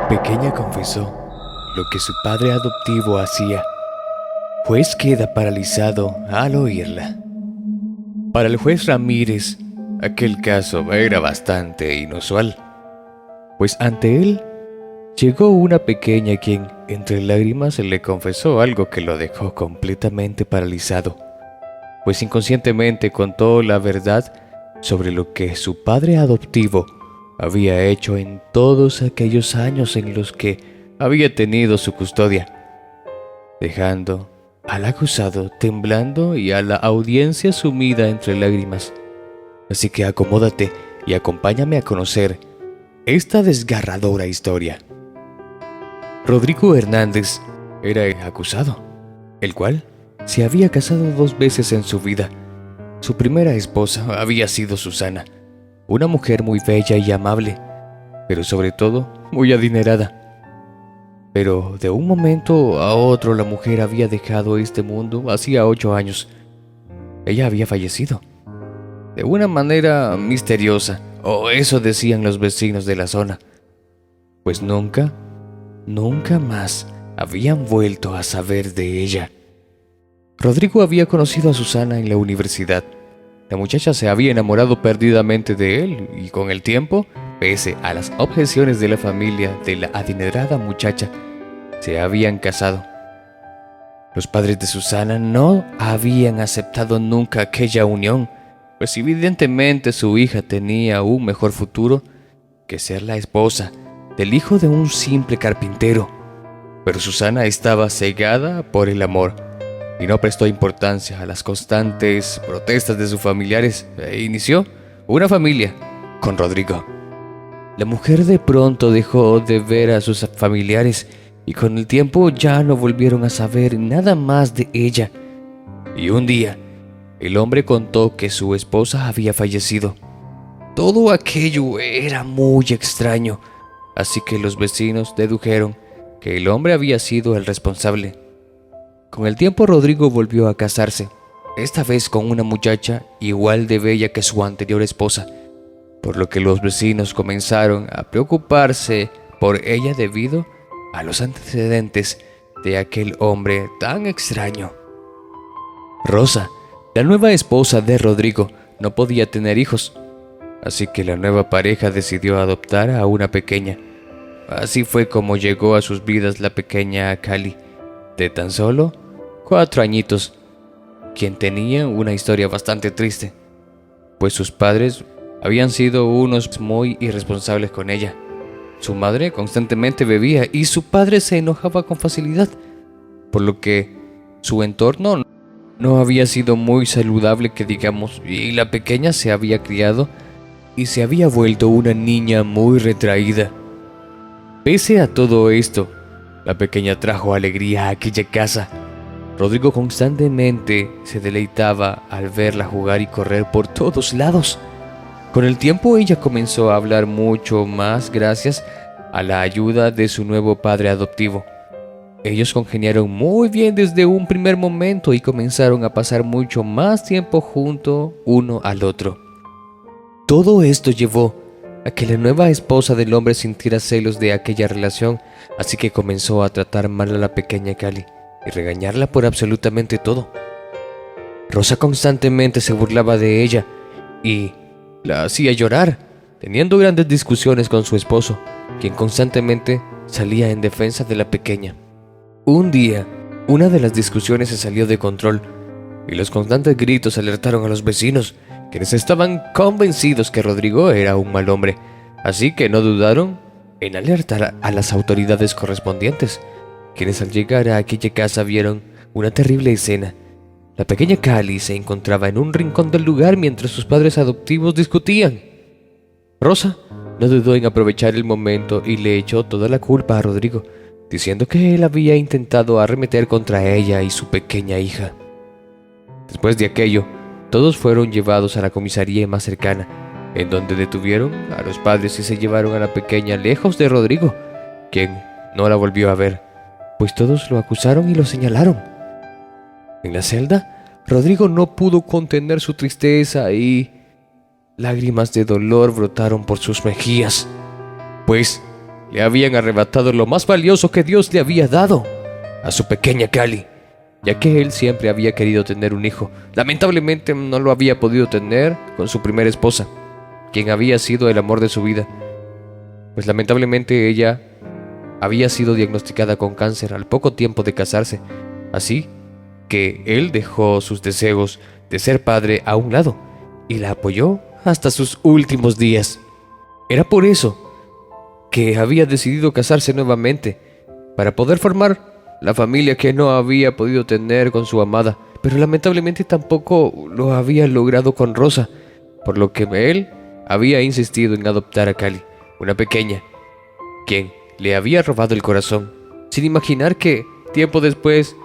Pequeña confesó lo que su padre adoptivo hacía. Juez queda paralizado al oírla. Para el juez Ramírez, aquel caso era bastante inusual, pues ante él llegó una pequeña quien, entre lágrimas, le confesó algo que lo dejó completamente paralizado, pues inconscientemente contó la verdad sobre lo que su padre adoptivo había hecho en todos aquellos años en los que había tenido su custodia, dejando al acusado temblando y a la audiencia sumida entre lágrimas. Así que acomódate y acompáñame a conocer esta desgarradora historia. Rodrigo Hernández era el acusado, el cual se había casado 2 veces en su vida. Su primera esposa había sido Susana, una mujer muy bella y amable, pero sobre todo muy adinerada. Pero de un momento a otro la mujer había dejado este mundo hacía 8 años. Ella había fallecido de una manera misteriosa, o eso decían los vecinos de la zona, pues nunca más habían vuelto a saber de ella. Rodrigo había conocido a Susana en la universidad. La muchacha se había enamorado perdidamente de él y con el tiempo, pese a las objeciones de la familia de la adinerada muchacha, se habían casado. Los padres de Susana no habían aceptado nunca aquella unión, pues evidentemente su hija tenía un mejor futuro que ser la esposa del hijo de un simple carpintero. Pero Susana estaba cegada por el amor y no prestó importancia a las constantes protestas de sus familiares e inició una familia con Rodrigo. La mujer de pronto dejó de ver a sus familiares y con el tiempo ya no volvieron a saber nada más de ella. Y un día, el hombre contó que su esposa había fallecido. Todo aquello era muy extraño, así que los vecinos dedujeron que el hombre había sido el responsable. Con el tiempo Rodrigo volvió a casarse, esta vez con una muchacha igual de bella que su anterior esposa, por lo que los vecinos comenzaron a preocuparse por ella debido a los antecedentes de aquel hombre tan extraño. Rosa, la nueva esposa de Rodrigo, no podía tener hijos, así que la nueva pareja decidió adoptar a una pequeña. Así fue como llegó a sus vidas la pequeña Cali, de tan solo 4 añitos, quien tenía una historia bastante triste, pues sus padres habían sido unos muy irresponsables con ella. Su madre constantemente bebía y su padre se enojaba con facilidad, por lo que su entorno no había sido muy saludable que digamos, y la pequeña se había criado y se había vuelto una niña muy retraída. Pese a todo esto, la pequeña trajo alegría a aquella casa. Rodrigo constantemente se deleitaba al verla jugar y correr por todos lados. Con el tiempo ella comenzó a hablar mucho más gracias a la ayuda de su nuevo padre adoptivo. Ellos congeniaron muy bien desde un primer momento y comenzaron a pasar mucho más tiempo junto uno al otro. Todo esto llevó a que la nueva esposa del hombre sintiera celos de aquella relación, así que comenzó a tratar mal a la pequeña Cali y regañarla por absolutamente todo. Rosa constantemente se burlaba de ella y la hacía llorar, teniendo grandes discusiones con su esposo, quien constantemente salía en defensa de la pequeña. Un día, una de las discusiones se salió de control y los constantes gritos alertaron a los vecinos, quienes estaban convencidos que Rodrigo era un mal hombre, así que no dudaron en alertar a las autoridades correspondientes, quienes al llegar a aquella casa vieron una terrible escena. La pequeña Cali se encontraba en un rincón del lugar mientras sus padres adoptivos discutían. Rosa no dudó en aprovechar el momento y le echó toda la culpa a Rodrigo, diciendo que él había intentado arremeter contra ella y su pequeña hija. Después de aquello, todos fueron llevados a la comisaría más cercana, en donde detuvieron a los padres y se llevaron a la pequeña lejos de Rodrigo, quien no la volvió a ver, pues todos lo acusaron y lo señalaron. En la celda, Rodrigo no pudo contener su tristeza y lágrimas de dolor brotaron por sus mejillas, pues le habían arrebatado lo más valioso que Dios le había dado, a su pequeña Cali, ya que él siempre había querido tener un hijo. Lamentablemente no lo había podido tener con su primera esposa, quien había sido el amor de su vida, pues lamentablemente ella había sido diagnosticada con cáncer al poco tiempo de casarse, así que él dejó sus deseos de ser padre a un lado y la apoyó hasta sus últimos días. Era por eso que había decidido casarse nuevamente, para poder formar la familia que no había podido tener con su amada, pero lamentablemente tampoco lo había logrado con Rosa, por lo que él había insistido en adoptar a Cali, una pequeña, quien le había robado el corazón, sin imaginar que, tiempo después,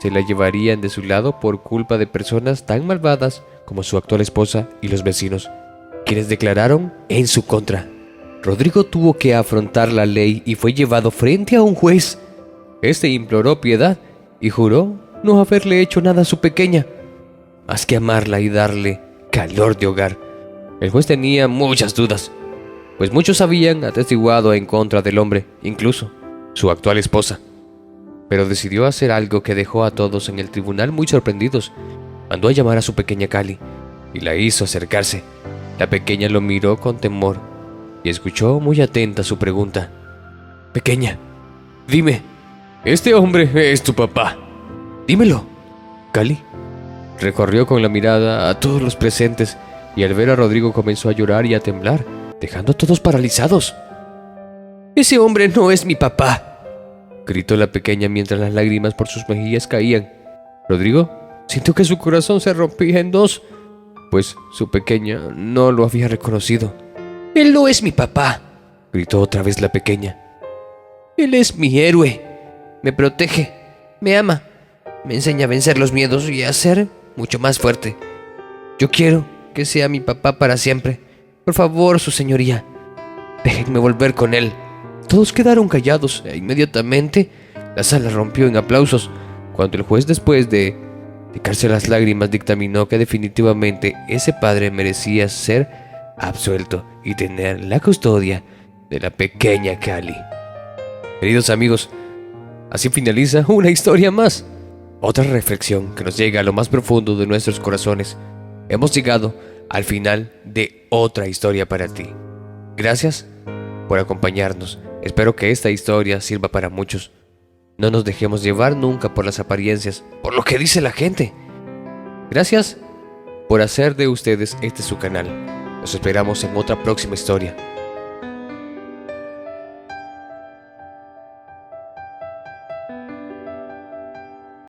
se la llevarían de su lado por culpa de personas tan malvadas como su actual esposa y los vecinos, quienes declararon en su contra. Rodrigo tuvo que afrontar la ley y fue llevado frente a un juez. Este imploró piedad y juró no haberle hecho nada a su pequeña, más que amarla y darle calor de hogar. El juez tenía muchas dudas, pues muchos habían atestiguado en contra del hombre, incluso su actual esposa. Pero decidió hacer algo que dejó a todos en el tribunal muy sorprendidos. Mandó a llamar a su pequeña Cali y la hizo acercarse. La pequeña lo miró con temor y escuchó muy atenta su pregunta. «Pequeña, dime, ¿este hombre es tu papá? Dímelo». Cali recorrió con la mirada a todos los presentes y al ver a Rodrigo comenzó a llorar y a temblar, dejando a todos paralizados. «Ese hombre no es mi papá», gritó la pequeña mientras las lágrimas por sus mejillas caían. Rodrigo sintió que su corazón se rompía en dos, pues su pequeña no lo había reconocido. «Él no es mi papá», gritó otra vez la pequeña. «Él es mi héroe. Me protege, me ama, me enseña a vencer los miedos y a ser mucho más fuerte. Yo quiero que sea mi papá para siempre. Por favor, su señoría, déjenme volver con él». Todos quedaron callados e inmediatamente la sala rompió en aplausos cuando el juez, después de secarse las lágrimas, dictaminó que definitivamente ese padre merecía ser absuelto y tener la custodia de la pequeña Cali. Queridos amigos, así finaliza una historia más. Otra reflexión que nos llega a lo más profundo de nuestros corazones. Hemos llegado al final de otra historia para ti. Gracias por acompañarnos. Espero que esta historia sirva para muchos. No nos dejemos llevar nunca por las apariencias, por lo que dice la gente. Gracias por hacer de ustedes este su canal. Los esperamos en otra próxima historia.